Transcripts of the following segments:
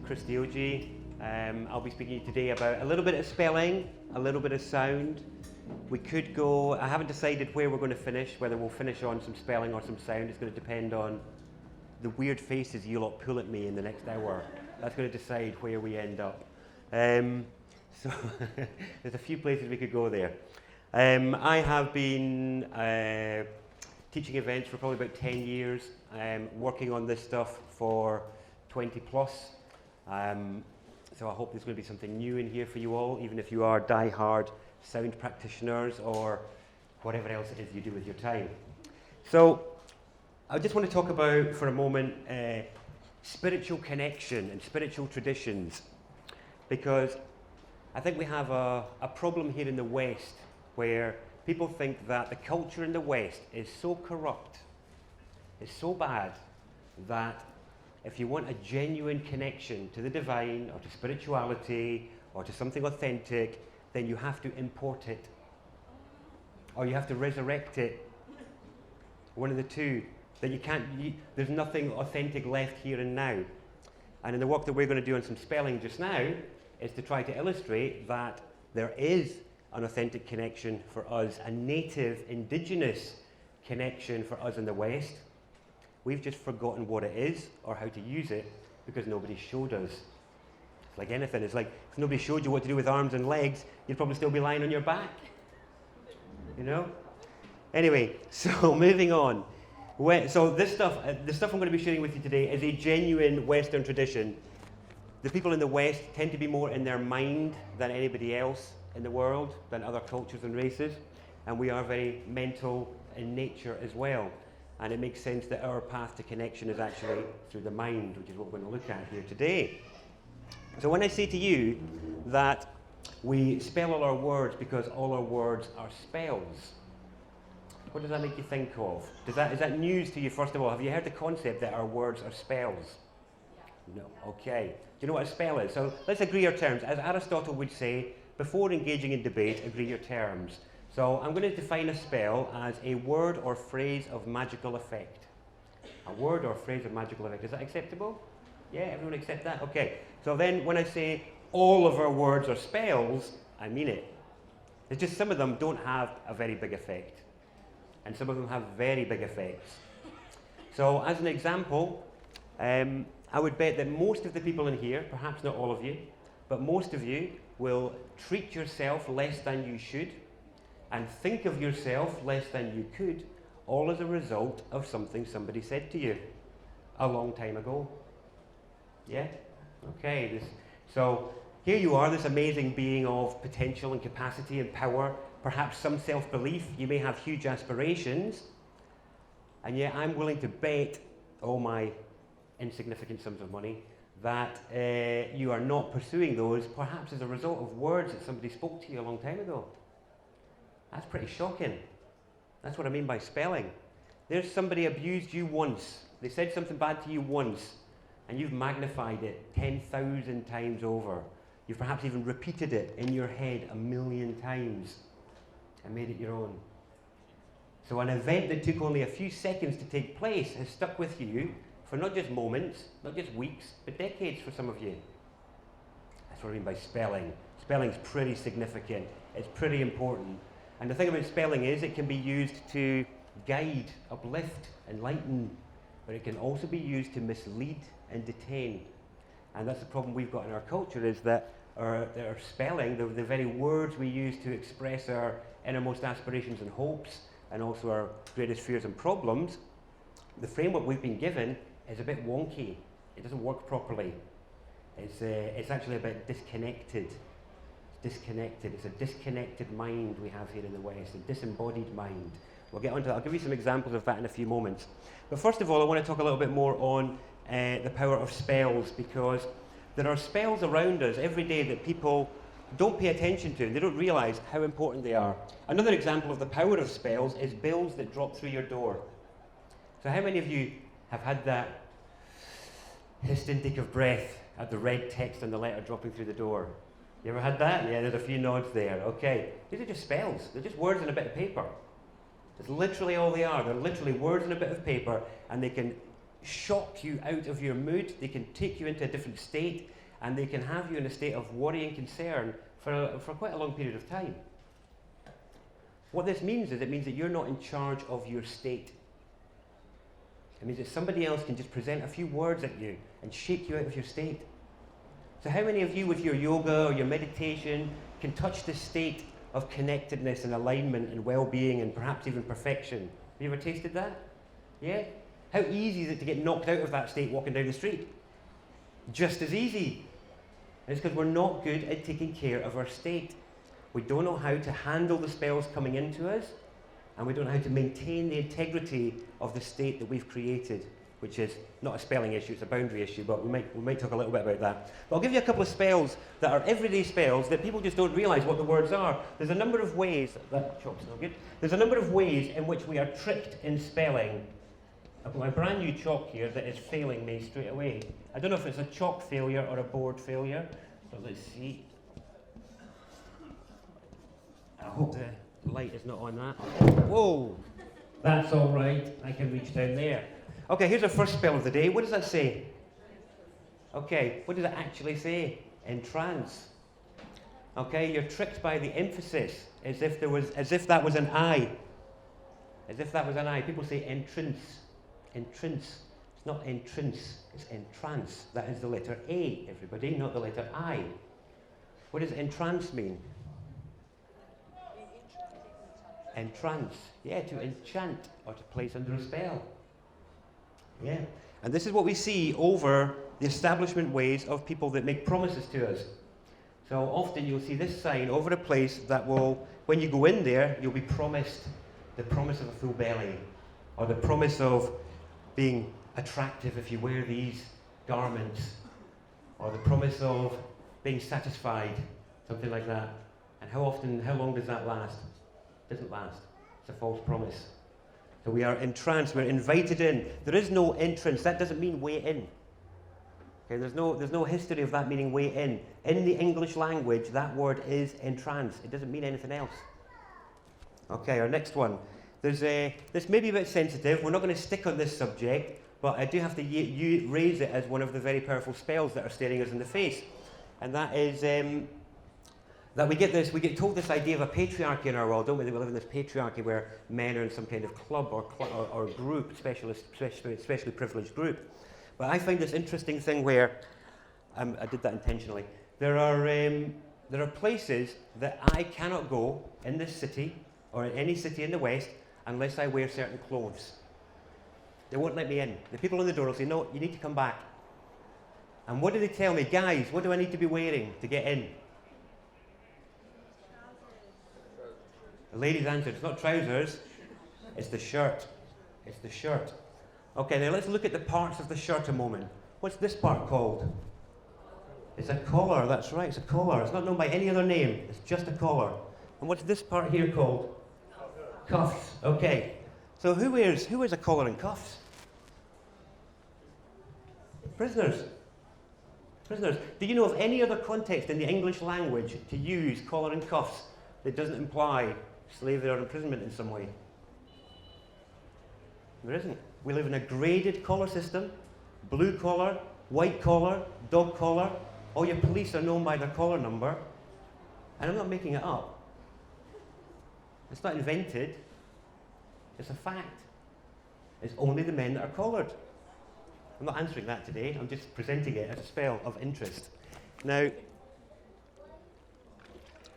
Deojee. I'll be speaking to you today about a little bit of spelling, a little bit of sound. We could go, I haven't decided where we're going to finish, whether we'll finish on some spelling or some sound. It's going to depend on the weird faces you lot pull at me in the next hour. That's going to decide where we end up. So there's a few places we could go there. I have been teaching events for probably about 10 years, working on this stuff for 20 plus. So I hope there's going to be something new in here for you all, even if you are die-hard sound practitioners or whatever else it is you do with your time. So I just want to talk about, for a moment, spiritual connection and spiritual traditions, because I think we have a problem here in the West where people think that the culture in the West is so corrupt, is so bad, that if you want a genuine connection to the divine or to spirituality or to something authentic, then you have to import it, or you have to resurrect it. One of the two. That you can't, there's nothing authentic left here and now. And in the work that we're going to do on some spelling just now is to try to illustrate that there is an authentic connection for us, a native, indigenous connection for us in the West. We've just forgotten what it is or how to use it because nobody showed us. It's like anything. It's like if nobody showed you what to do with arms and legs, you'd probably still be lying on your back. You know? Anyway, so moving on. So the stuff I'm going to be sharing with you today is a genuine Western tradition. The people in the West tend to be more in their mind than anybody else in the world, than other cultures and races. And we are very mental in nature as well. And it makes sense that our path to connection is actually through the mind, which is what we're going to look at here today. So when I say to you that we spell all our words because all our words are spells, what does that make you think of? Is that news to you, first of all? Have you heard the concept that our words are spells? No. Okay. Do you know what a spell is? So let's agree our terms. As Aristotle would say, before engaging in debate, agree your terms. So I'm going to define a spell as a word or phrase of magical effect. A word or phrase of magical effect. Is that acceptable? Yeah, everyone accept that? Okay. So then when I say all of our words are spells, I mean it. It's just some of them don't have a very big effect. And some of them have very big effects. So as an example, I would bet that most of the people in here, perhaps not all of you, but most of you will treat yourself less than you should and think of yourself less than you could, all as a result of something somebody said to you a long time ago. Yeah? Okay. So here you are, this amazing being of potential and capacity and power, perhaps some self-belief. You may have huge aspirations, and yet I'm willing to bet all my insignificant sums of money that you are not pursuing those, perhaps as a result of words that somebody spoke to you a long time ago. That's pretty shocking. That's what I mean by spelling. There's somebody abused you once. They said something bad to you once, and you've magnified it 10,000 times over. You've perhaps even repeated it in your head 1,000,000 times and made it your own. So an event that took only a few seconds to take place has stuck with you for not just moments, not just weeks, but decades for some of you. That's what I mean by spelling. Spelling's pretty significant. It's pretty important. And the thing about spelling is it can be used to guide, uplift, enlighten, but it can also be used to mislead and detain. And that's the problem we've got in our culture, is that our spelling, the very words we use to express our innermost aspirations and hopes, and also our greatest fears and problems, the framework we've been given is a bit wonky. It doesn't work properly. It's actually a bit disconnected. It's disconnected. It's a disconnected mind we have here in the West, a disembodied mind. We'll get onto that. I'll give you some examples of that in a few moments. But first of all, I want to talk a little bit more on the power of spells, because there are spells around us every day that people don't pay attention to. They don't realize how important they are. Another example of the power of spells is bills that drop through your door. So how many of you have had that hissed intake of breath at the red text on the letter dropping through the door? You ever had that? Yeah, there's a few nods there. Okay. These are just spells. They're just words on a bit of paper. That's literally all they are. They're literally words on a bit of paper, and they can shock you out of your mood. They can take you into a different state. and they can have you in a state of worry and concern for quite a long period of time. What this means is, it means that you're not in charge of your state. It means that somebody else can just present a few words at you and shake you out of your state. So how many of you with your yoga or your meditation can touch the state of connectedness and alignment and well-being and perhaps even perfection? Have you ever tasted that? Yeah? How easy is it to get knocked out of that state walking down the street? Just as easy. And it's because we're not good at taking care of our state. We don't know how to handle the spells coming into us, and we don't know how to maintain the integrity of the state that we've created, which is not a spelling issue, it's a boundary issue, but we might talk a little bit about that. But I'll give you a couple of spells that are everyday spells that people just don't realise what the words are. There's a number of ways, that chalk's no good, there's a number of ways in which we are tricked in spelling. I've got my brand new chalk here that is failing me straight away. I don't know if it's a chalk failure or a board failure, but let's see. I hope the light is not on that. Whoa! That's all right. I can reach down there. Okay, here's our first spell of the day. What does that say? Okay, what does it actually say? Entrance. Okay, you're tricked by the emphasis, as if that was an I. As if that was an I. People say entrance. Entrance. It's not entrance, it's entrance. That is the letter A, everybody, not the letter I. What does entrance mean? Entrance. Yeah, to enchant or to place under a spell. Yeah. And this is what we see over the establishment ways of people that make promises to us. So often you'll see this sign over a place that will, when you go in there, you'll be promised the promise of a full belly, or the promise of being attractive if you wear these garments, or the promise of being satisfied, something like that. And how long does that last? It doesn't last. It's a false promise. So we are entranced, we're invited in. There is no entrance. That doesn't mean way in. Okay, there's no history of that meaning way in. In the English language, that word is entrance. It doesn't mean anything else. Okay, our next one. This may be a bit sensitive. We're not going to stick on this subject, but I do have to raise it as one of the very powerful spells that are staring us in the face. And that is that we get told this idea of a patriarchy in our world, don't we? That we live in this patriarchy where men are in some kind of club or group, especially privileged group. But I find this interesting thing where, I did that intentionally, there are places that I cannot go in this city, or in any city in the West, unless I wear certain clothes. They won't let me in. The people on the door will say, no, you need to come back. And what do they tell me? Guys, what do I need to be wearing to get in? The ladies answered, it's not trousers, it's the shirt. It's the shirt. Okay, now let's look at the parts of the shirt a moment. What's this part called? It's a collar, that's right, it's a collar. It's not known by any other name, it's just a collar. And what's this part here called? Cuffs. Okay. So who wears a collar and cuffs? Prisoners. Prisoners. Do you know of any other context in the English language to use collar and cuffs that doesn't imply slavery or imprisonment in some way? There isn't. We live in a graded collar system. Blue collar, white collar, dog collar. All your police are known by their collar number. And I'm not making it up. It's not invented. It's a fact. It's only the men that are collared. I'm not answering that today. I'm just presenting it as a spell of interest. Now,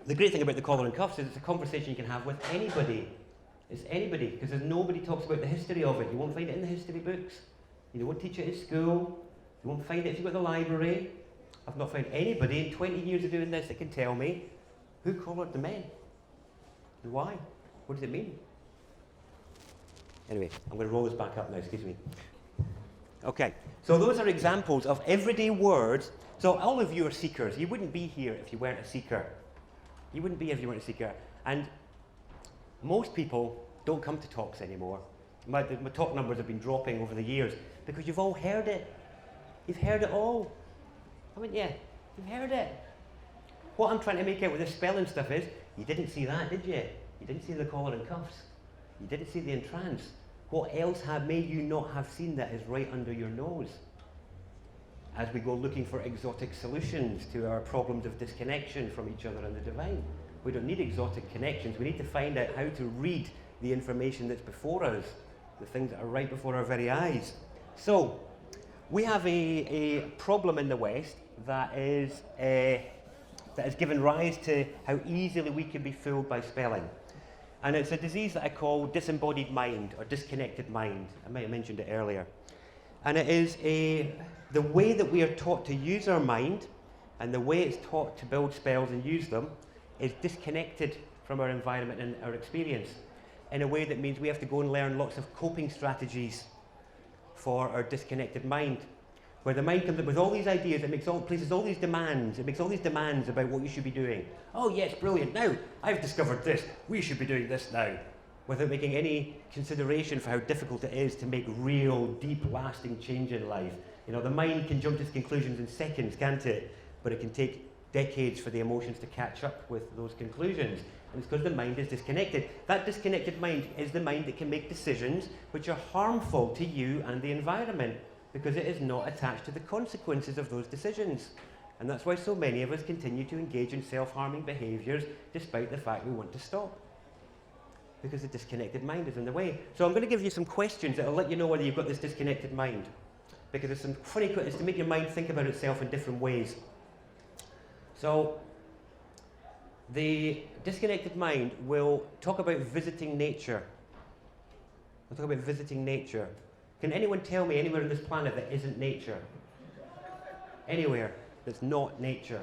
the great thing about the collar and cuffs is it's a conversation you can have with anybody. It's anybody, because there's nobody talks about the history of it. You won't find it in the history books. You won't teach it at school. You won't find it if you go to the library. I've not found anybody in 20 years of doing this that can tell me who collared the men and why. What does it mean? Anyway, I'm going to roll this back up now, excuse me. Okay, so those are examples of everyday words. So all of you are seekers. You wouldn't be here if you weren't a seeker. You wouldn't be if you weren't a seeker. And most people don't come to talks anymore. My talk numbers have been dropping over the years because you've all heard it. You've heard it all, haven't you? You've heard it. What I'm trying to make out with this spelling stuff is, you didn't see that, did you? You didn't see the collar and cuffs. You didn't see the entrance. What else made you not have seen that is right under your nose. as we go looking for exotic solutions to our problems of disconnection from each other and the divine. We don't need exotic connections. We need to find out how to read the information that's before us, the things that are right before our very eyes. So, we have a problem in the West that has given rise to how easily we can be fooled by spelling. And it's a disease that I call disembodied mind or disconnected mind. I might have mentioned it earlier. And it is the way that we are taught to use our mind and the way it's taught to build spells and use them is disconnected from our environment and our experience in a way that means we have to go and learn lots of coping strategies for our disconnected mind, where the mind comes up with all these ideas, places all these demands, it makes all these demands about what you should be doing. Oh yes, brilliant, now I've discovered this, we should be doing this now, without making any consideration for how difficult it is to make real, deep, lasting change in life. You know, the mind can jump to conclusions in seconds, can't it? But it can take decades for the emotions to catch up with those conclusions. And it's because the mind is disconnected. That disconnected mind is the mind that can make decisions which are harmful to you and the environment, because it is not attached to the consequences of those decisions. And that's why so many of us continue to engage in self-harming behaviours despite the fact we want to stop. Because the disconnected mind is in the way. So I'm going to give you some questions that will let you know whether you've got this disconnected mind. Because there's some funny questions to make your mind think about itself in different ways. So, the disconnected mind will talk about visiting nature. We'll talk about visiting nature. Can anyone tell me anywhere on this planet that isn't nature? Anywhere that's not nature.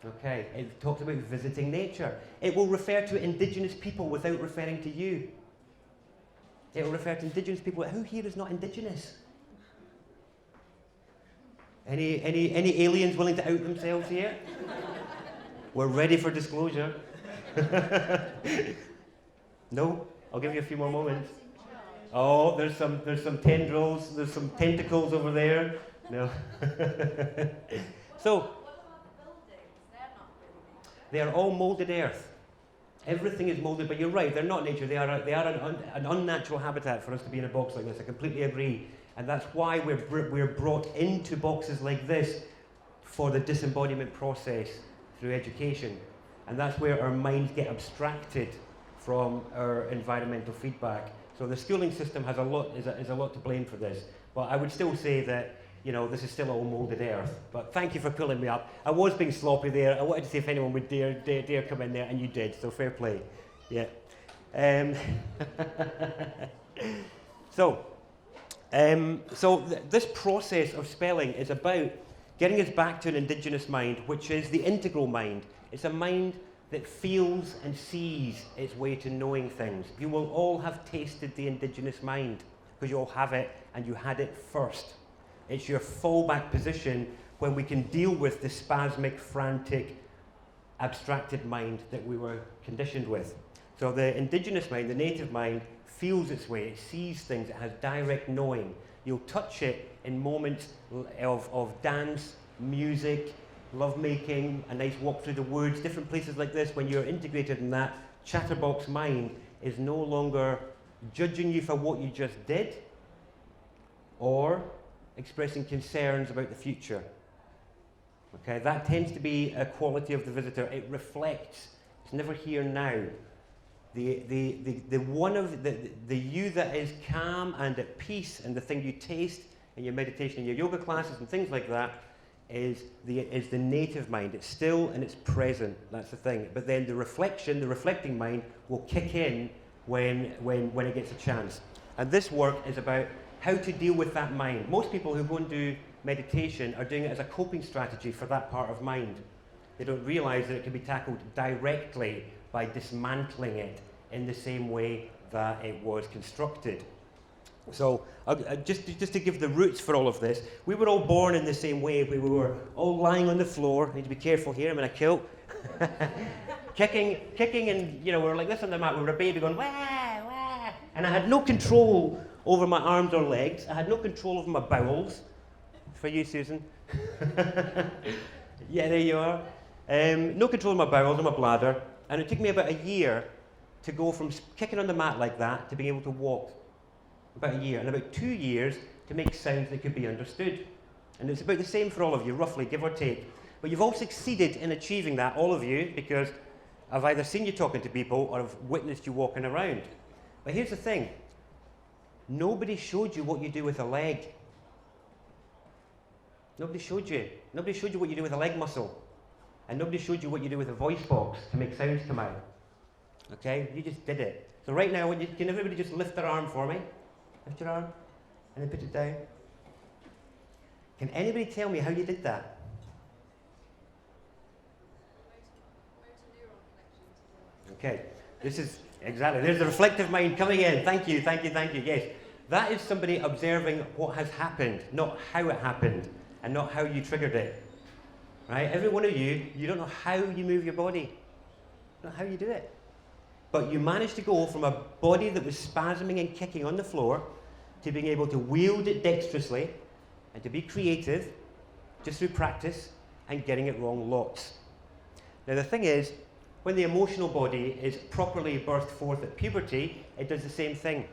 Okay, it talks about visiting nature. It will refer to indigenous people without referring to you. It will refer to indigenous people. Who here is not indigenous? Any aliens willing to out themselves here? We're ready for disclosure. No? I'll give you a few more moments. Oh, there's some tendrils, there's some tentacles over there. No. So, they are all molded earth. Everything is molded, but you're right, they're not nature. They are an unnatural habitat for us to be in a box like this. I completely agree. And that's why we're brought into boxes like this for the disembodiment process through education. And that's where our minds get abstracted from our environmental feedback. So the schooling system has a lot to blame for this. But I would still say that, you know, this is still all molded earth. But thank you for pulling me up. I was being sloppy there. I wanted to see if anyone would dare come in there, and you did. So fair play. Yeah. This process of spelling is about getting us back to an indigenous mind, which is the integral mind. It's a mind that feels and sees its way to knowing things. You will all have tasted the indigenous mind, because you all have it, and you had it first. It's your fallback position when we can deal with the spasmic, frantic, abstracted mind that we were conditioned with. So the indigenous mind, the native mind, feels its way, it sees things, it has direct knowing. You'll touch it in moments of dance, music, lovemaking, a nice walk through the woods, different places like this. When you're integrated in that, chatterbox mind is no longer judging you for what you just did or expressing concerns about the future. Okay, that tends to be a quality of the visitor. It reflects, it's never here now. The you that is calm and at peace, and the thing you taste in your meditation, in your yoga classes and things like that, is the native mind. It's still and it's present. That's the thing. But then the reflecting mind will kick in when it gets a chance. And this work is about how to deal with that mind. Most people who go and do meditation are doing it as a coping strategy for that part of mind. They don't realize that it can be tackled directly by dismantling it in the same way that it was constructed. So just to give the roots for all of this, we were all born in the same way. We were all lying on the floor. I need to be careful here, I'm in a kilt. kicking and, you know, we were like this on the mat. We were a baby going, wah, wah. And I had no control over my arms or legs. I had no control over my bowels. For you, Susan. Yeah, there you are. No control of my bowels or my bladder. And it took me about a year to go from kicking on the mat like that to being able to walk. About a year. And about 2 years to make sounds that could be understood. And it's about the same for all of you, roughly, give or take. But you've all succeeded in achieving that, all of you, because I've either seen you talking to people or I've witnessed you walking around. But here's the thing. Nobody showed you what you do with a leg. Nobody showed you. Nobody showed you what you do with a leg muscle. And nobody showed you what you do with a voice box to make sounds come out. Okay? You just did it. So right now, can everybody just lift their arm for me? Lift your arm. And then put it down. Can anybody tell me how you did that? Okay, this is, exactly, there's the reflective mind coming in. Thank you, thank you, thank you. Yes, that is somebody observing what has happened, not how it happened, and not how you triggered it. Right? Every one of you, you don't know how you move your body, not how you do it. But you managed to go from a body that was spasming and kicking on the floor to being able to wield it dexterously and to be creative just through practice and getting it wrong lots. Now the thing is, when the emotional body is properly birthed forth at puberty, it does the same thing.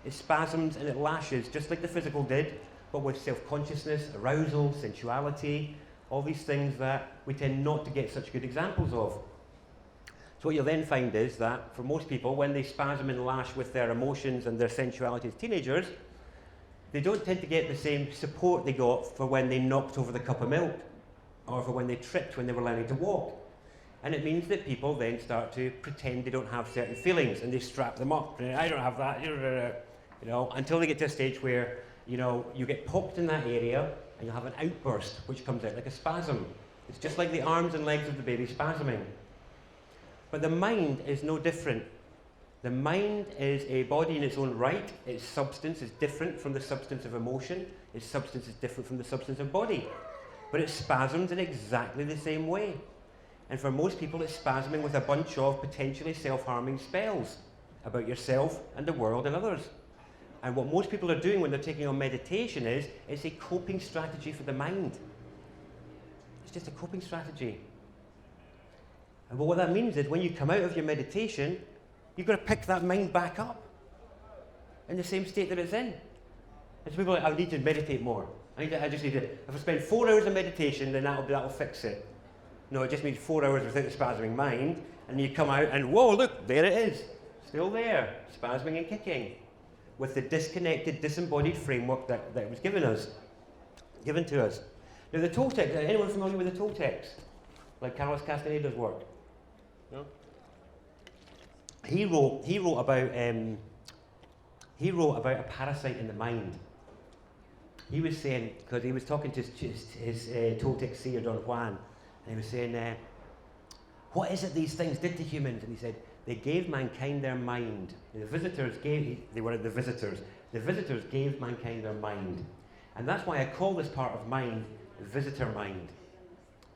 It spasms and it lashes, just like the physical did, but with self-consciousness, arousal, sensuality, all these things that we tend not to get such good examples of. So what you'll then find is that, for most people, when they spasm and lash with their emotions and their sensuality as teenagers, they don't tend to get the same support they got for when they knocked over the cup of milk, or for when they tripped when they were learning to walk. And it means that people then start to pretend they don't have certain feelings, and they strap them up. I don't have that, you know, until they get to a stage where, you know, you get popped in that area, and you'll have an outburst, which comes out like a spasm. It's just like the arms and legs of the baby spasming. But the mind is no different. The mind is a body in its own right. Its substance is different from the substance of emotion. Its substance is different from the substance of body. But it spasms in exactly the same way. And for most people, it's spasming with a bunch of potentially self-harming spells about yourself and the world and others. And what most people are doing when they're taking on meditation is, it's a coping strategy for the mind. It's just a coping strategy. And what that means is, when you come out of your meditation, you've got to pick that mind back up in the same state that it's in. And so people are like, I need to meditate more. I just need to, if I spend 4 hours of meditation, then that'll fix it. No, it just means 4 hours without the spasming mind, and you come out and, whoa, look, there it is. Still there, spasming and kicking, with the disconnected, disembodied framework that it was given to us. Now the Toltecs, anyone familiar with the Toltecs? Like Carlos Castaneda's work? No? He wrote about a parasite in the mind. He was saying, because he was talking to his Toltec seer, Don Juan, and he was saying, what is it these things did to humans? And he said, they gave mankind their mind. The visitors gave mankind their mind. And that's why I call this part of mind visitor mind.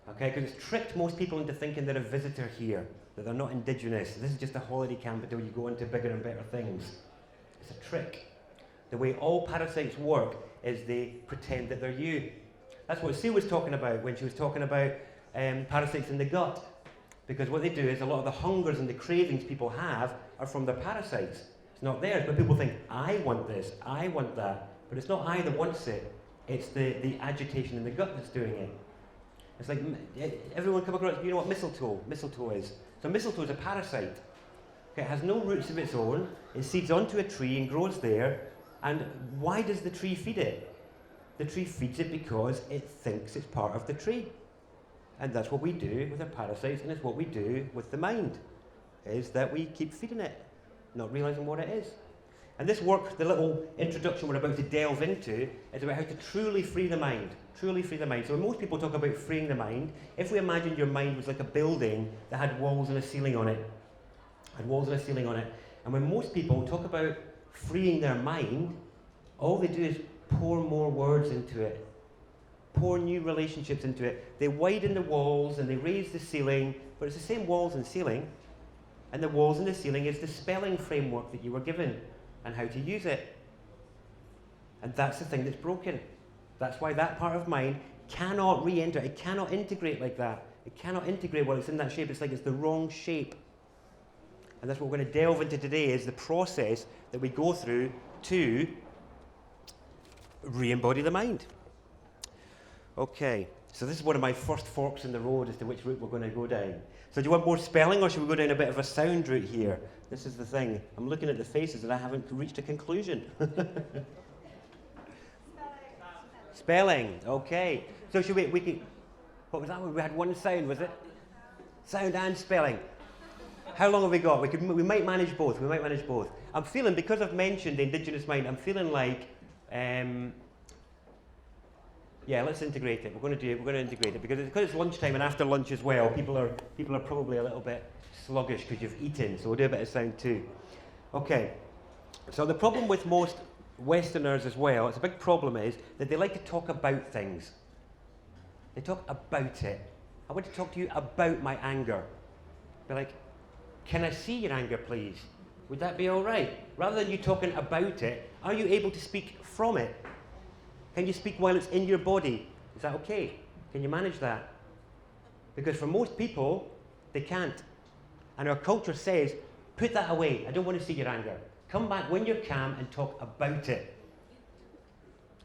Okay, because it's tricked most people into thinking they're a visitor here, that they're not indigenous. This is just a holiday camp until you go into bigger and better things. It's a trick. The way all parasites work is they pretend that they're you. That's what Sue was talking about when she was talking about parasites in the gut. Because what they do is, a lot of the hungers and the cravings people have are from their parasites. It's not theirs, but people think, I want this, I want that. But it's not I that wants it. It's the agitation in the gut that's doing it. It's like, everyone come across, you know what mistletoe is? So mistletoe is a parasite. Okay, it has no roots of its own. It seeds onto a tree and grows there. And why does the tree feed it? The tree feeds it because it thinks it's part of the tree. And that's what we do with our parasites, and it's what we do with the mind, is that we keep feeding it, not realizing what it is. And this work, the little introduction we're about to delve into, is about how to truly free the mind. Truly free the mind. So when most people talk about freeing the mind, if we imagine your mind was like a building that had walls and a ceiling on it, and when most people talk about freeing their mind, all they do is pour more words into it, pour new relationships into it. They widen the walls and they raise the ceiling, but it's the same walls and ceiling, and the walls and the ceiling is the spelling framework that you were given and how to use it. And that's the thing that's broken. That's why that part of mind cannot re-enter. It cannot integrate like that. It cannot integrate while it's in that shape. It's like it's the wrong shape. And that's what we're going to delve into today, is the process that we go through to re-embody the mind. Okay, so this is one of my first forks in the road as to which route we're going to go down. So do you want more spelling, or should we go down a bit of a sound route here? This is the thing. I'm looking at the faces and I haven't reached a conclusion. Spelling, okay. So should we can, what was that one? We had one sound, was it? Sound and spelling. How long have we got? We might manage both. We might manage both. I'm feeling, because I've mentioned the indigenous mind, I'm feeling like, yeah, let's integrate it. We're going to integrate it because it's lunchtime and after lunch as well. People are probably a little bit sluggish because you've eaten. So we'll do a bit of sound too. Okay. So the problem with most Westerners as well, it's a big problem, is that they like to talk about things. They talk about it. I want to talk to you about my anger. Be like, can I see your anger, please? Would that be all right? Rather than you talking about it, are you able to speak from it? Can you speak while it's in your body? Is that okay? Can you manage that? Because for most people, they can't. And our culture says, put that away. I don't want to see your anger. Come back when you're calm and talk about it.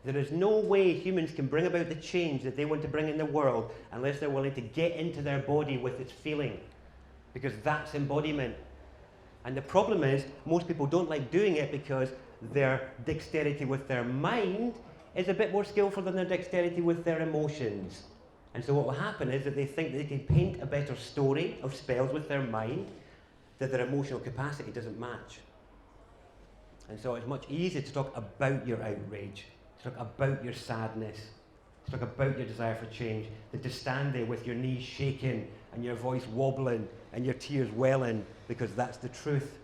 There is no way humans can bring about the change that they want to bring in the world unless they're willing to get into their body with its feeling. Because that's embodiment. And the problem is, most people don't like doing it because their dexterity with their mind is a bit more skillful than their dexterity with their emotions. And so what will happen is that they think that they can paint a better story of spells with their mind, that their emotional capacity doesn't match. And so it's much easier to talk about your outrage, to talk about your sadness, to talk about your desire for change, than to stand there with your knees shaking and your voice wobbling and your tears welling, because that's the truth.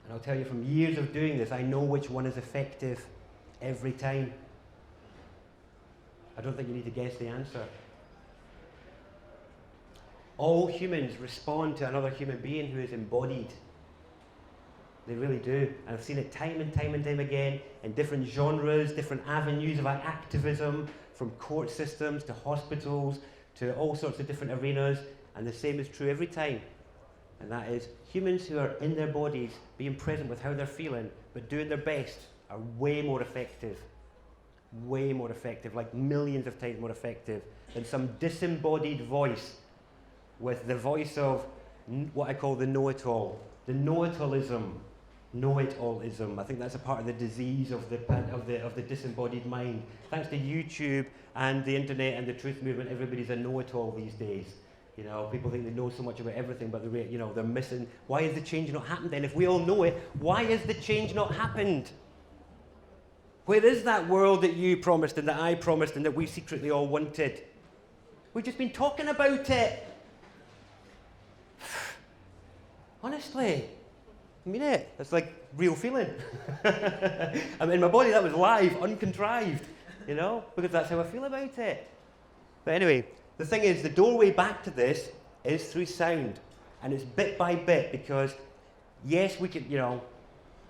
And I'll tell you, from years of doing this, I know which one is effective every time. I don't think you need to guess the answer. All humans respond to another human being who is embodied. They really do. And I've seen it time and time and time again in different genres, different avenues of activism, from court systems to hospitals to all sorts of different arenas. And the same is true every time. And that is, humans who are in their bodies, being present with how they're feeling, but doing their best, are way more effective. Way more effective, like millions of times more effective than some disembodied voice with the voice of what I call the know-it-all. The know-it-allism. Know-it-allism. I think that's a part of the disease of the disembodied mind. Thanks to YouTube and the internet and the truth movement, everybody's a know-it-all these days. You know, people think they know so much about everything, but they're missing. Why has the change not happened then? If we all know it, why has the change not happened? Where is that world that you promised and that I promised and that we secretly all wanted? We've just been talking about it. Honestly. I mean it. It's like real feeling. I mean, in my body, that was live, uncontrived, because that's how I feel about it. But anyway, the thing is, the doorway back to this is through sound. And it's bit by bit, because yes, we can,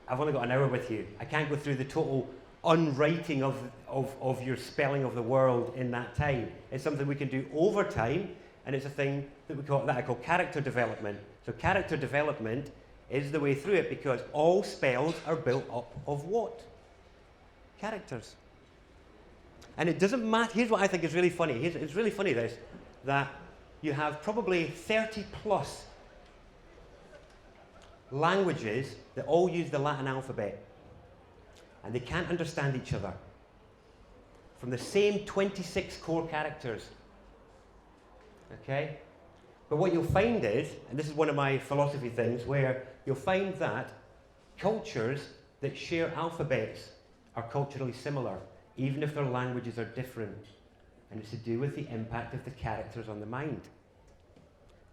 I've only got an hour with you. I can't go through the total unwriting of your spelling of the world in that time. It's something we can do over time, and it's a thing that I call character development. So character development is the way through it, because all spells are built up of what? Characters. And it doesn't matter. Here's what I think is really funny. It's really funny, that you have probably 30 plus languages that all use the Latin alphabet. And they can't understand each other. From the same 26 core characters. Okay? But what you'll find is, and this is one of my philosophy things, where you'll find that cultures that share alphabets are culturally similar, even if their languages are different. And it's to do with the impact of the characters on the mind.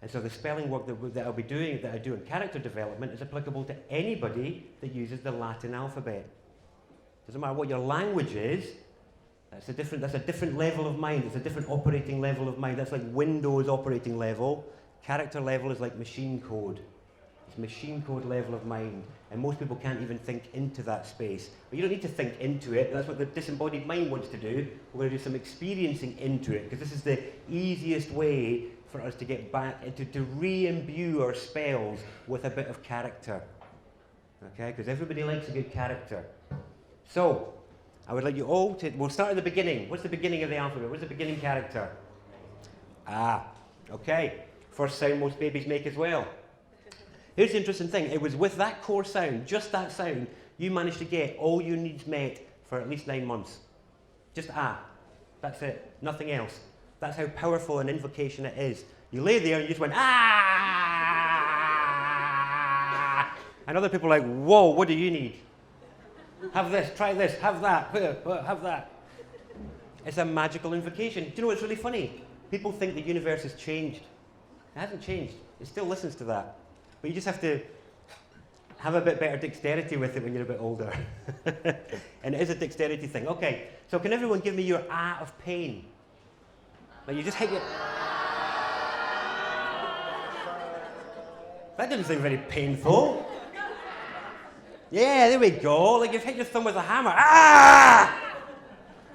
And so the spelling work that I'll be doing, that I do in character development, is applicable to anybody that uses the Latin alphabet. Doesn't matter what your language is, that's a different level of mind. It's a different operating level of mind. That's like Windows operating level. Character level is like machine code. It's machine code level of mind. And most people can't even think into that space. But you don't need to think into it. That's what the disembodied mind wants to do. We're going to do some experiencing into it, because this is the easiest way for us to get back, to re-imbue our spells with a bit of character. Okay? Because everybody likes a good character. So, I would like you all to, we'll start at the beginning. What's the beginning of the alphabet? What's the beginning character? Ah, okay. First sound most babies make as well. Here's the interesting thing. It was with that core sound, just that sound, you managed to get all your needs met for at least 9 months. Just ah. That's it. Nothing else. That's how powerful an invocation it is. You lay there and you just went, ah! And other people are like, whoa, what do you need? Have this, try this, have that, have that. It's a magical invocation. Do you know what's really funny? People think the universe has changed. It hasn't changed. It still listens to that. But you just have to have a bit better dexterity with it when you're a bit older. And it is a dexterity thing. Okay, so can everyone give me your ah of pain? Like you just hit your... That didn't seem very painful. Yeah, there we go. Like you've hit your thumb with a hammer. Ah!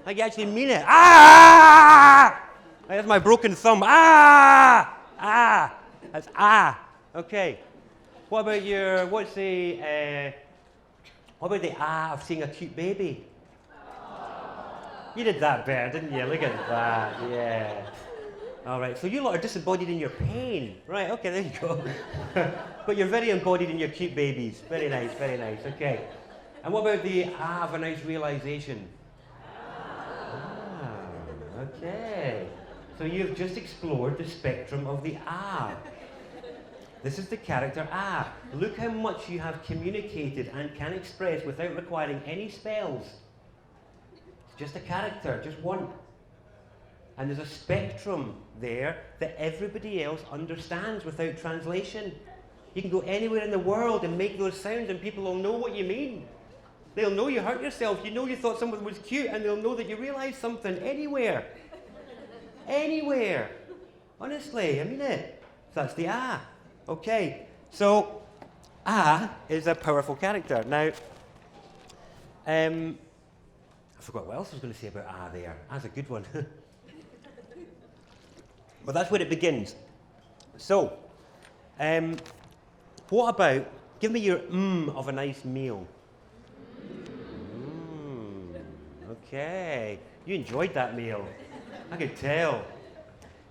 Like you actually mean it. Ah! Like that's my broken thumb. Ah! Ah! That's ah. Okay. What about your, what about the ah of seeing a cute baby? You did that better, didn't you? Look at that, yeah. All right, so you lot are disembodied in your pain. Right, okay, there you go. But you're very embodied in your cute babies. Very nice, okay. And what about the ah of a nice realization? Ah, okay. So you've just explored the spectrum of the ah. This is the character ah. Look how much you have communicated and can express without requiring any spells. It's just a character, just one. And there's a spectrum there that everybody else understands without translation. You can go anywhere in the world and make those sounds and people will know what you mean. They'll know you hurt yourself. You know you thought someone was cute and they'll know that you realized something anywhere. Anywhere. Honestly, I mean it. So that's the ah. Okay, so ah is a powerful character. Now, I forgot what else I was going to say about ah there. Ah's a good one. But that's where it begins. So, what about, give me your of a nice meal. Okay, you enjoyed that meal. I could tell.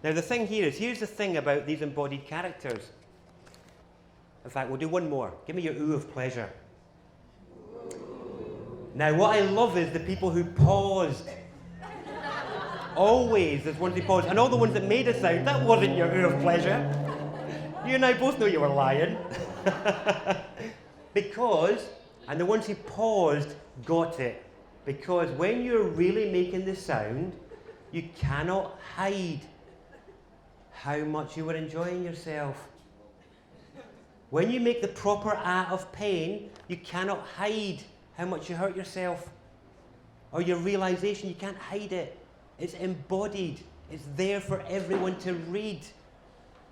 Now the thing here is, here's the thing about these embodied characters. In fact, we'll do one more. Give me your ooh of pleasure. Now, what I love is the people who paused. Always, there's ones who paused. And all the ones that made a sound, that wasn't your ooh of pleasure. You and I both know you were lying. Because, and the ones who paused got it. Because when you're really making the sound, you cannot hide how much you were enjoying yourself. When you make the proper ah of pain, you cannot hide how much you hurt yourself. Or your realization, you can't hide it. It's embodied. It's there for everyone to read.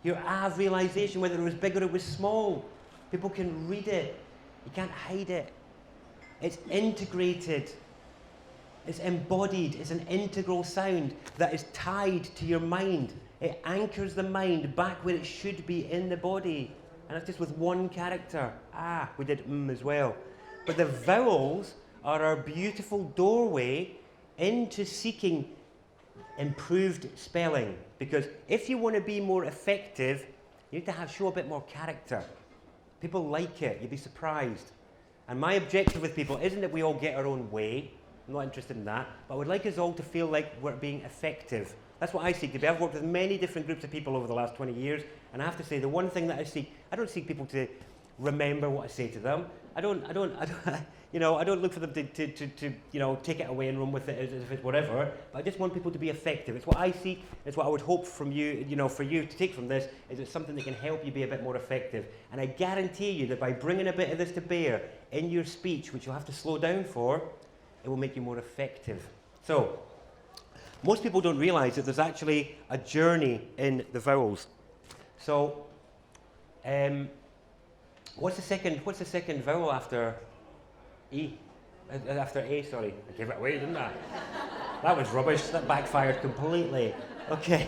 Your ah of realization, whether it was big or it was small, people can read it. You can't hide it. It's integrated. It's embodied. It's an integral sound that is tied to your mind. It anchors the mind back where it should be in the body. And that's just with one character. Ah, we did as well. But the vowels are our beautiful doorway into seeking improved spelling. Because if you want to be more effective, you need to show a bit more character. People like it. You'd be surprised. And my objective with people isn't that we all get our own way. I'm not interested in that. But I would like us all to feel like we're being effective. That's what I seek to be. I've worked with many different groups of people over the last 20 years, and I have to say the one thing that I don't seek people to remember what I say to them. I don't look for them to take it away and run with it as if it's whatever. But I just want people to be effective. It's what I seek. It's what I would hope from you, for you to take from this, is it's something that can help you be a bit more effective. And I guarantee you that by bringing a bit of this to bear in your speech, which you'll have to slow down for, it will make you more effective. So, most people don't realize that there's actually a journey in the vowels. So, what's the second vowel after E? After A, sorry. I gave it away, didn't I? That was rubbish. That backfired completely. Okay.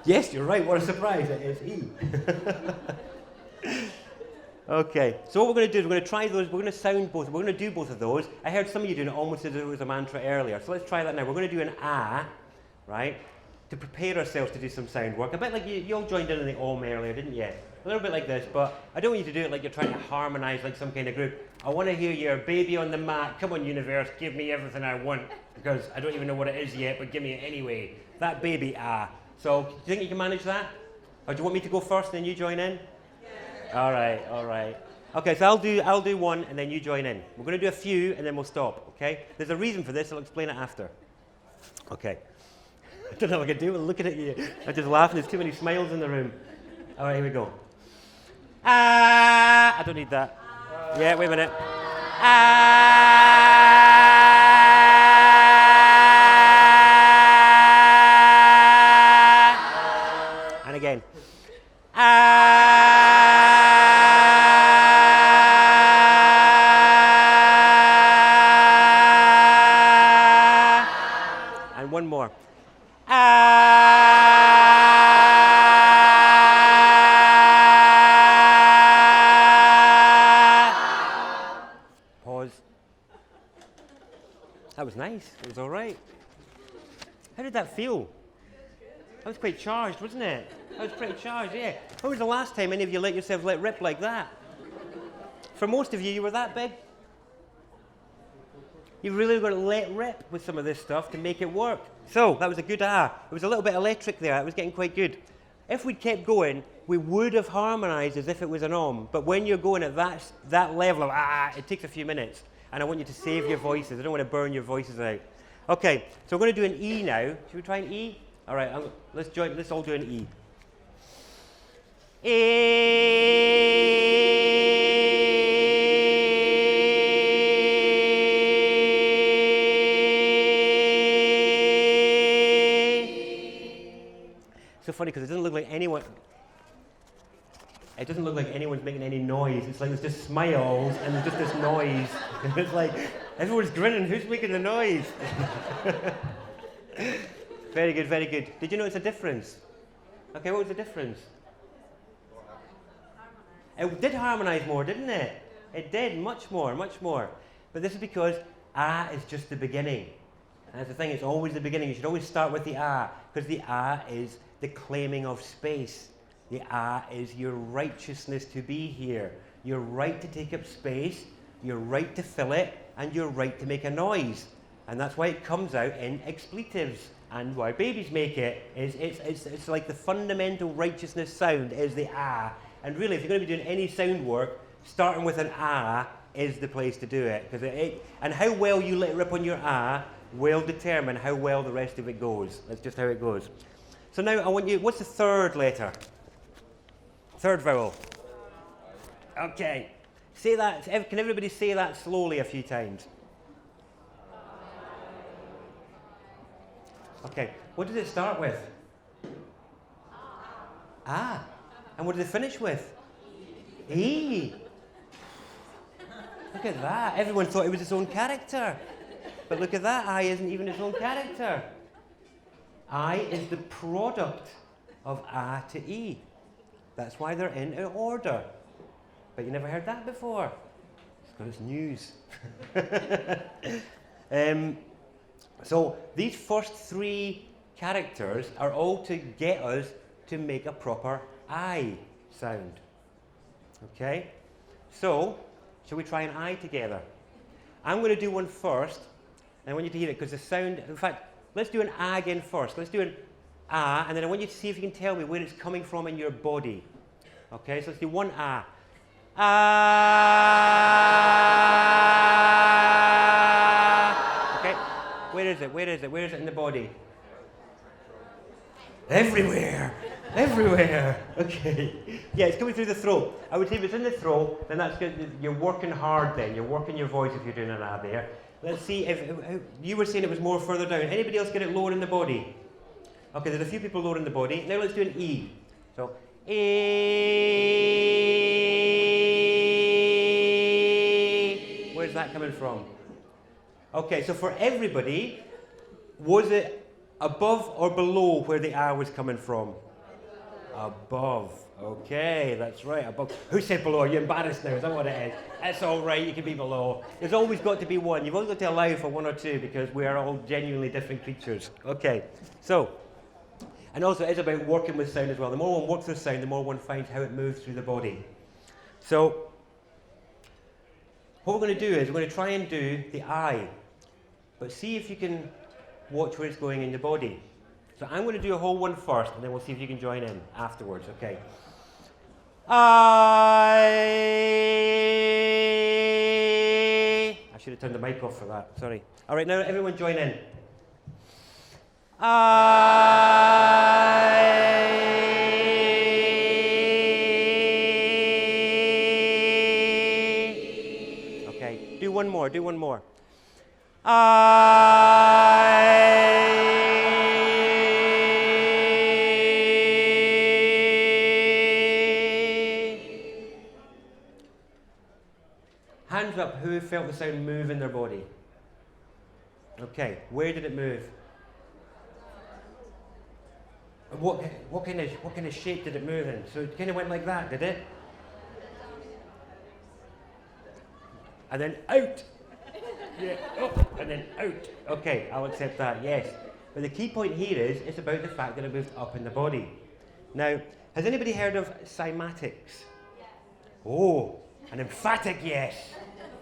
Yes, you're right. What a surprise. It is E. Okay, so what we're going to do is we're going to try those, we're going to sound both, we're going to do both of those. I heard some of you doing it almost as if it was a mantra earlier, so let's try that now. We're going to do an ah, right, to prepare ourselves to do some sound work. A bit like you all joined in the om earlier, didn't you? A little bit like this, but I don't want you to do it like you're trying to harmonise like some kind of group. I want to hear your baby on the mat, come on universe, give me everything I want, because I don't even know what it is yet, but give me it anyway. That baby ah. So, do you think you can manage that? Or do you want me to go first and then you join in? All right, all right. Okay, so I'll do one and then you join in. We're going to do a few and then we'll stop, okay? There's a reason for this, I'll explain it after. Okay. I don't know what I can do, I'm looking at you. I'm just laughing, there's too many smiles in the room. All right, here we go. Ah, I don't need that. Yeah, wait a minute. Ah, and again. And one more. Pause. That was nice. It was all right. How did that feel? That was quite charged, wasn't it? That was pretty charged, yeah. When was the last time any of you let yourselves let rip like that? For most of you, you were that big. You've really got to let rip with some of this stuff to make it work. So, that was a good ah. It was a little bit electric there. It was getting quite good. If we'd kept going, we would have harmonised as if it was an om. But when you're going at that level of ah, it takes a few minutes. And I want you to save your voices. I don't want to burn your voices out. Okay, so we're going to do an E now. Should we try an E? All right, let's all do an E. So funny because it doesn't look like anyone. It doesn't look like anyone's making any noise. It's like there's just smiles and there's just this noise. And it's like everyone's grinning. Who's making the noise? Very good, very good. Did you notice a difference? Okay, what was the difference? It did harmonise more, didn't it? It did, much more, much more. But this is because ah is just the beginning. And that's the thing, it's always the beginning. You should always start with the ah, because the ah is the claiming of space. The ah is your righteousness to be here. Your right to take up space, your right to fill it, and your right to make a noise. And that's why it comes out in expletives. And why babies make it is it's like the fundamental righteousness sound is the ah. And really, if you're going to be doing any sound work, starting with an ah is the place to do it. And how well you let rip on your ah will determine how well the rest of it goes. That's just how it goes. So now I want you, what's the third letter? Third vowel. Okay. Say that, can everybody say that slowly a few times? Okay, what did it start with? Ah. And what did it finish with? E. Look at that. Everyone thought it was its own character. But look at that. I isn't even its own character. I is the product of A to E. That's why they're in order. But you never heard that before. It's because it's news. So these first three characters are all to get us to make a proper I sound. Okay? So, shall we try an I together? I'm going to do one first, and I want you to hear it because the sound, in fact, let's do an ah again first. Let's do an ah, and then I want you to see if you can tell me where it's coming from in your body. Okay, so let's do one ah. Ah. Okay, where is it? Where is it? Where is it in the body? Everywhere. Everywhere. Okay. Yeah, it's coming through the throat. I would say if it's in the throat, then that's good. You're working hard then. You're working your voice if you're doing an ah there. Let's see if you were saying it was more further down. Anybody else get it lower in the body? Okay, there's a few people lower in the body. Now let's do an E. So, E. Where's that coming from? Okay, so for everybody, was it above or below where the ah was coming from? Above. Okay, that's right, above. Who said below? Are you embarrassed now? Is that what it is? That's all right, you can be below. There's always got to be one. You've always got to allow for one or two because we are all genuinely different creatures. Okay, so, and also it is about working with sound as well. The more one works with sound, the more one finds how it moves through the body. So, what we're going to do is we're going to try and do the eye, but see if you can watch where it's going in the body. So I'm going to do a whole one first, and then we'll see if you can join in afterwards, okay? I should have turned the mic off for that, sorry. All right, now everyone join in. Okay, do one more, do one more. Hands up, who felt the sound move in their body? Okay, where did it move? What kind of shape did it move in? So it kind of went like that, did it? And then out. Yeah, up, and then out. Okay, I'll accept that, yes. But the key point here is, it's about the fact that it moved up in the body. Now, has anybody heard of cymatics? Yes. Oh, an emphatic yes.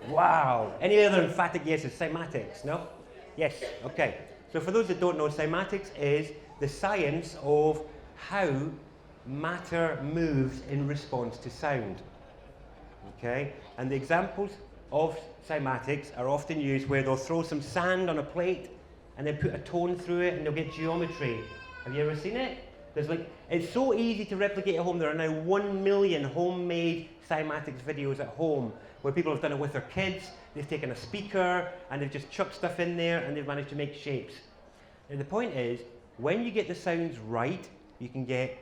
Wow. Any other emphatic yeses? Cymatics, no? Yes, okay. So for those that don't know, cymatics is the science of how matter moves in response to sound. Okay? And the examples of cymatics are often used where they'll throw some sand on a plate and then put a tone through it and they'll get geometry. Have you ever seen it? It's so easy to replicate at home. There are now 1 million homemade cymatics videos at home where people have done it with their kids. They've taken a speaker and they've just chucked stuff in there and they've managed to make shapes. And the point is, when you get the sounds right, you can get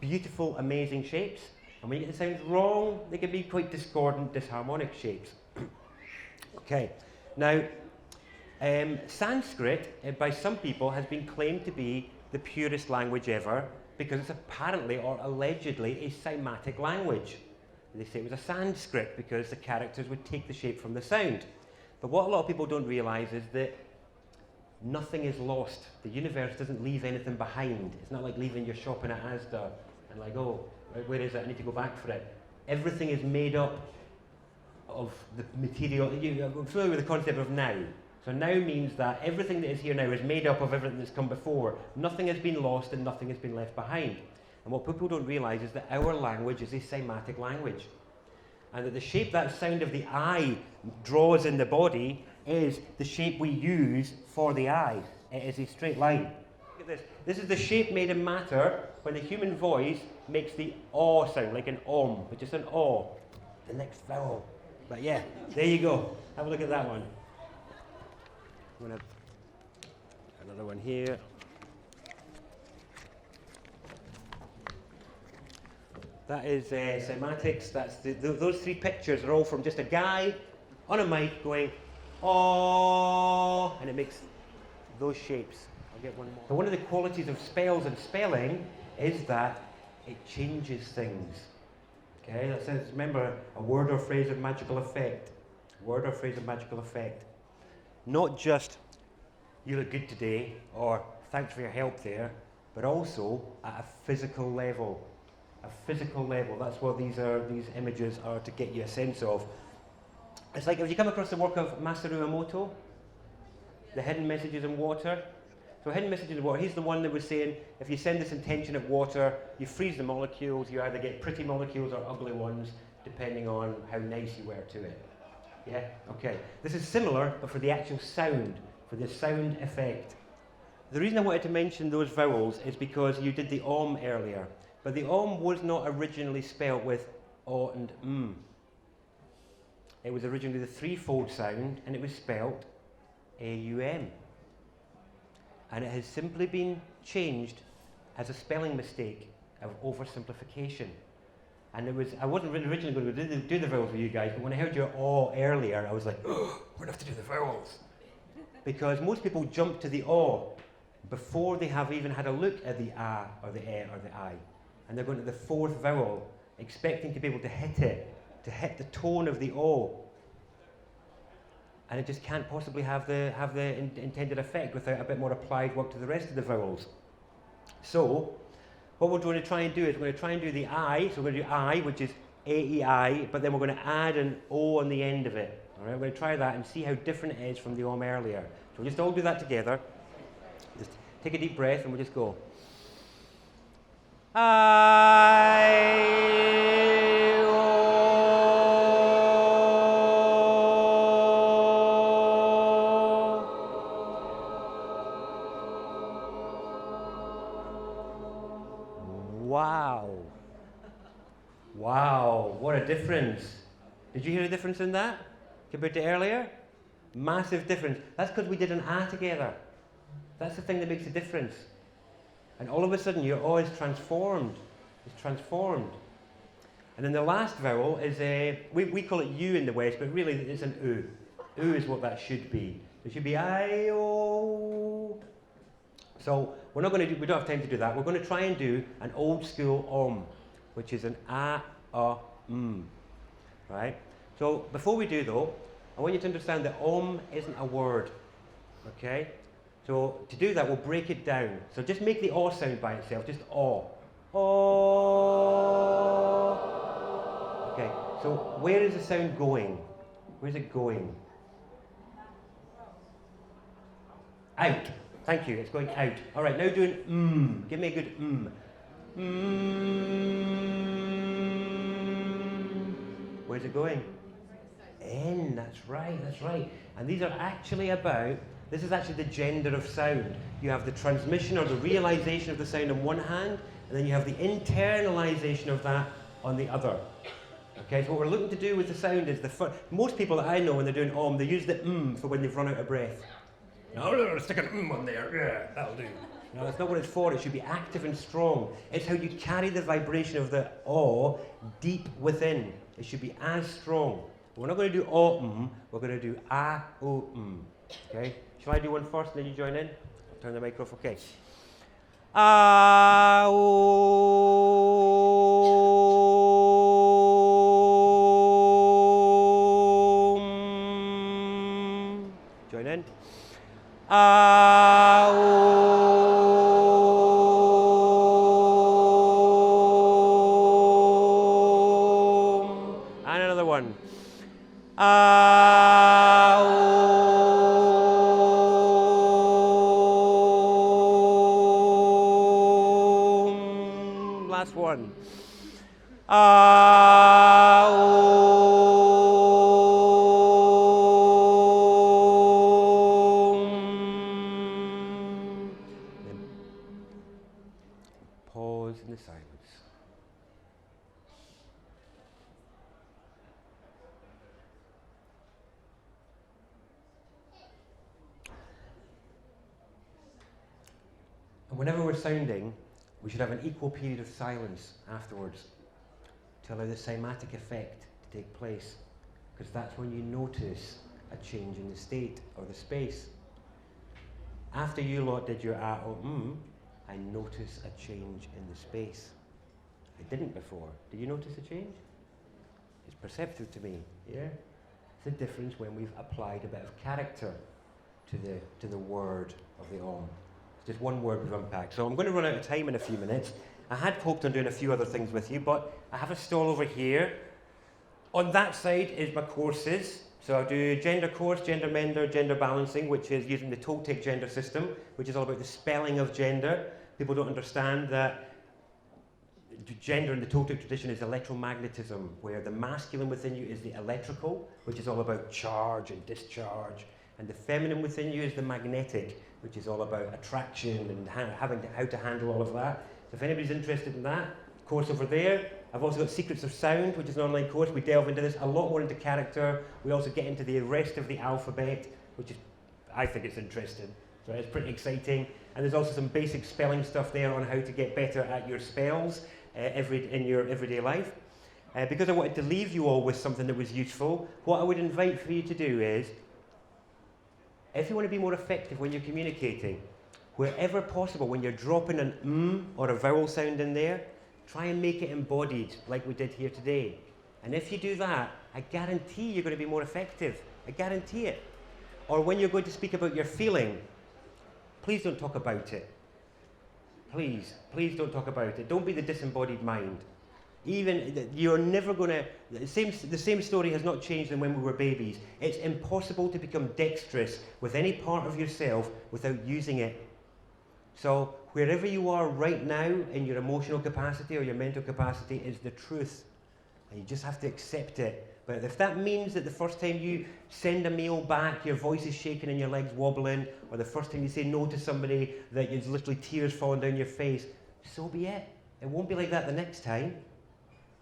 beautiful, amazing shapes. And when you get the sounds wrong, they can be quite discordant, disharmonic shapes. Okay, now Sanskrit, by some people, has been claimed to be the purest language ever because it's apparently or allegedly a cymatic language. They say it was a Sanskrit because the characters would take the shape from the sound. But what a lot of people don't realise is that nothing is lost. The universe doesn't leave anything behind. It's not like leaving your shopping at Asda and like, oh, where is it? I need to go back for it. Everything is made up of the material. I'm familiar with the concept of now. So now means that everything that is here now is made up of everything that's come before. Nothing has been lost and nothing has been left behind. And what people don't realise is that our language is a cymatic language. And that the shape that sound of the eye draws in the body is the shape we use for the eye. It is a straight line. Look at this. This is the shape made in matter when the human voice makes the aw sound, like an om, which is an aw, the next vowel. But yeah, there you go. Have a look at that one. I'm going to another one here. That is cymatics. That's those three pictures are all from just a guy on a mic going, oh, and it makes those shapes. I'll get one more. So one of the qualities of spells and spelling is that it changes things. Okay, that says, remember, a word or phrase of magical effect. Word or phrase of magical effect. Not just, you look good today, or thanks for your help there, but also at a physical level. A physical level, that's what these images are to get you a sense of. It's like, have you come across the work of Masaru Emoto? The Hidden Messages in Water? So Hidden Messages in Water, he's the one that was saying, if you send this intention of water, you freeze the molecules, you either get pretty molecules or ugly ones, depending on how nice you were to it. Yeah? Okay. This is similar, but for the actual sound, for the sound effect. The reason I wanted to mention those vowels is because you did the om earlier, but the om was not originally spelled with o and m. It was originally the threefold sound, and it was spelled A-U-M. And it has simply been changed as a spelling mistake of oversimplification. And I wasn't originally going to do the vowels with you guys, but when I heard your aw earlier, I was like, oh, we're going to have to do the vowels. Because most people jump to the aw before they have even had a look at the a or the e or the I. and they're going to the fourth vowel, expecting to be able to hit it, to hit the tone of the O. And it just can't possibly have the intended effect without a bit more applied work to the rest of the vowels. So, what we're going to try and do is we're going to try and do the I, so we're going to do I, which is A-E-I, but then we're going to add an O on the end of it. All right, we're going to try that and see how different it is from the Om earlier. So we'll just all do that together. Just take a deep breath and we'll just go. Wow. Wow, what a difference. Did you hear a difference in that compared to earlier? Massive difference. That's because we did an A together. That's the thing that makes a difference. And all of a sudden your O is transformed. It's transformed. And then the last vowel is we call it U in the West, but really it's an U. U is what that should be. It should be I-O. So we're not going to do, we don't have time to do that. We're going to try and do an old school Om, which is an A-O-M. Right? So before we do though, I want you to understand that Om isn't a word. Okay? So to do that, we'll break it down. So just make the O sound by itself, just O. O. Okay, so where is the sound going? Where's it going? Out. Thank you, it's going out. All right, now doing mm. Give me a good mm. Mm. Where's it going? In, that's right, that's right. And these are actually about, this is actually the gender of sound. You have the transmission or the realization of the sound on one hand, and then you have the internalization of that on the other. Okay, so what we're looking to do with the sound is most people that I know when they're doing Om, they use the for when they've run out of breath. No, stick an on there, yeah, that'll do. No, that's not what it's for. It should be active and strong. It's how you carry the vibration of the O deep within. It should be as strong. We're not going to do O-M, we're going to do A-O-M. Okay? Shall I do one first and then you join in? I'll turn the mic off, okay. A-O-M. Join in. A-O-M. And another one. Last one. Then pause in the silence. And whenever we're sounding, we should have an equal period of silence afterwards to allow the cymatic effect to take place, because that's when you notice a change in the state or the space. After you lot did your A-O-M, I noticed a change in the space. I didn't before. Did you notice a change? It's perceptive to me, yeah? It's the difference when we've applied a bit of character to the word of the Om. Just one word we've unpacked. So I'm going to run out of time in a few minutes. I had hoped on doing a few other things with you, but I have a stall over here. On that side is my courses. So I do gender course, gender mender, gender balancing, which is using the Toltec gender system, which is all about the spelling of gender. People don't understand that gender in the Toltec tradition is electromagnetism, where the masculine within you is the electrical, which is all about charge and discharge, and the feminine within you is the magnetic, which is all about attraction and how to handle all of that. So if anybody's interested in that, course over there. I've also got Secrets of Sound, which is an online course. We delve into this a lot more into character. We also get into the rest of the alphabet, which is, I think it's interesting. So it's pretty exciting. And there's also some basic spelling stuff there on how to get better at your spells in your everyday life. Because I wanted to leave you all with something that was useful, what I would invite for you to do is, if you want to be more effective when you're communicating, wherever possible, when you're dropping an or a vowel sound in there, Try and make it embodied like we did here today. And if you do that, I guarantee you're going to be more effective. I guarantee it. Or when you're going to speak about your feeling, please don't talk about it. Please don't talk about it. Don't be the disembodied mind. Even, you're never going to, the same story has not changed than when we were babies. It's impossible to become dexterous with any part of yourself without using it. So wherever you are right now in your emotional capacity or your mental capacity is the truth. And you just have to accept it. But if that means that the first time you send a mail back, your voice is shaking and your legs wobbling, or the first time you say no to somebody that there's literally tears falling down your face, so be it. It won't be like that the next time.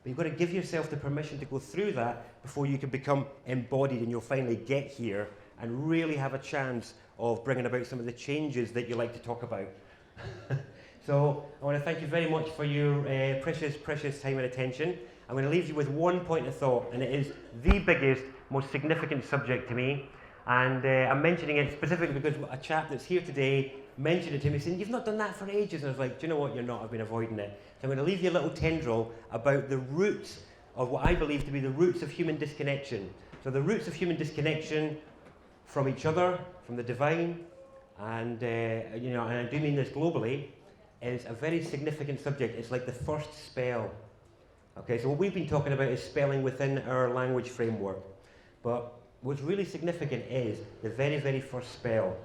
But you've got to give yourself the permission to go through that before you can become embodied and you'll finally get here and really have a chance of bringing about some of the changes that you like to talk about. So I want to thank you very much for your precious time and attention. I'm going to leave you with one point of thought, and it is the biggest, most significant subject to me. And I'm mentioning it specifically because a chap that's here today mentioned it to me, saying, "You've not done that for ages." And I was like, "Do you know what? You're not. I've been avoiding it." So I'm going to leave you a little tendril about the roots of what I believe to be the roots of human disconnection. So the roots of human disconnection from each other, from the divine, and and I do mean this globally, is a very significant subject. It's like the first spell. Okay, so what we've been talking about is spelling within our language framework. But what's really significant is the very, very first spell.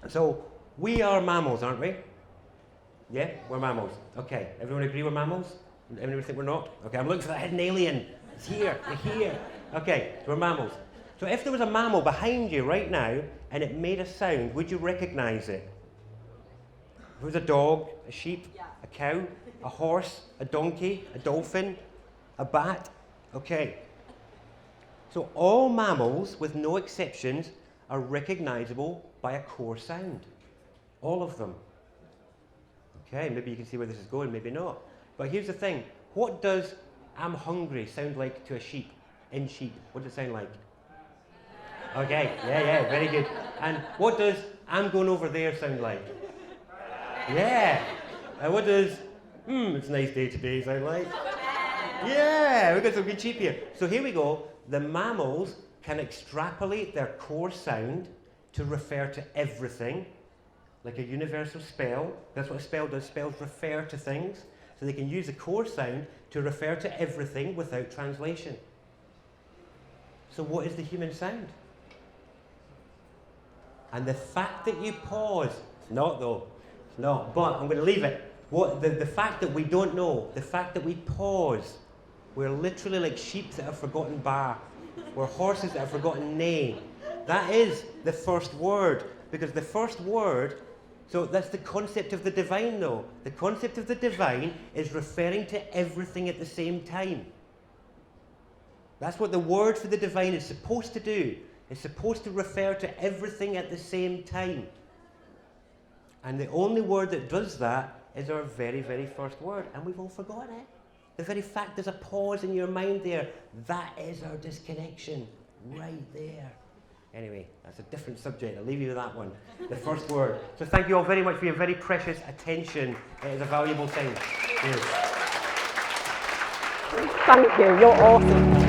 So we are mammals, aren't we? Yeah, we're mammals. Okay, everyone agree we're mammals? Anyone think we're not? Okay, I'm looking for that hidden alien. It's here, you're here. Okay, so we're mammals. So if there was a mammal behind you right now and it made a sound, would you recognize it? If it was a dog, a sheep, a cow, a horse, a donkey, a dolphin, a bat? Okay. So all mammals, with no exceptions, are recognizable by a core sound. All of them. Okay, maybe you can see where this is going, maybe not. But here's the thing. What does "I'm hungry" sound like to a sheep? In sheep, what does it sound like? Okay, yeah, very good. And what does "I'm going over there" sound like? Yeah. And what does "it's a nice day today" sound like? Yeah, we've got some good sheep here. So here we go. The mammals can extrapolate their core sound to refer to everything, like a universal spell. That's what a spell does. Spells refer to things. So they can use the core sound to refer to everything without translation. So what is the human sound? And the fact that you pause, it's not though, it's not, but I'm going to leave it. The fact that we don't know, the fact that we pause, we're literally like sheep that have forgotten ba. We're horses that have forgotten neigh. That is the first word, because the first word, so that's the concept of the divine though. The concept of the divine is referring to everything at the same time. That's what the word for the divine is supposed to do. It's supposed to refer to everything at the same time. And the only word that does that is our very, very first word, and we've all forgotten it. The very fact there's a pause in your mind there, that is our disconnection, right there. Anyway, that's a different subject. I'll leave you with that one, the first word. So thank you all very much for your very precious attention. It is a valuable time. Cheers. Thank you, you're awesome.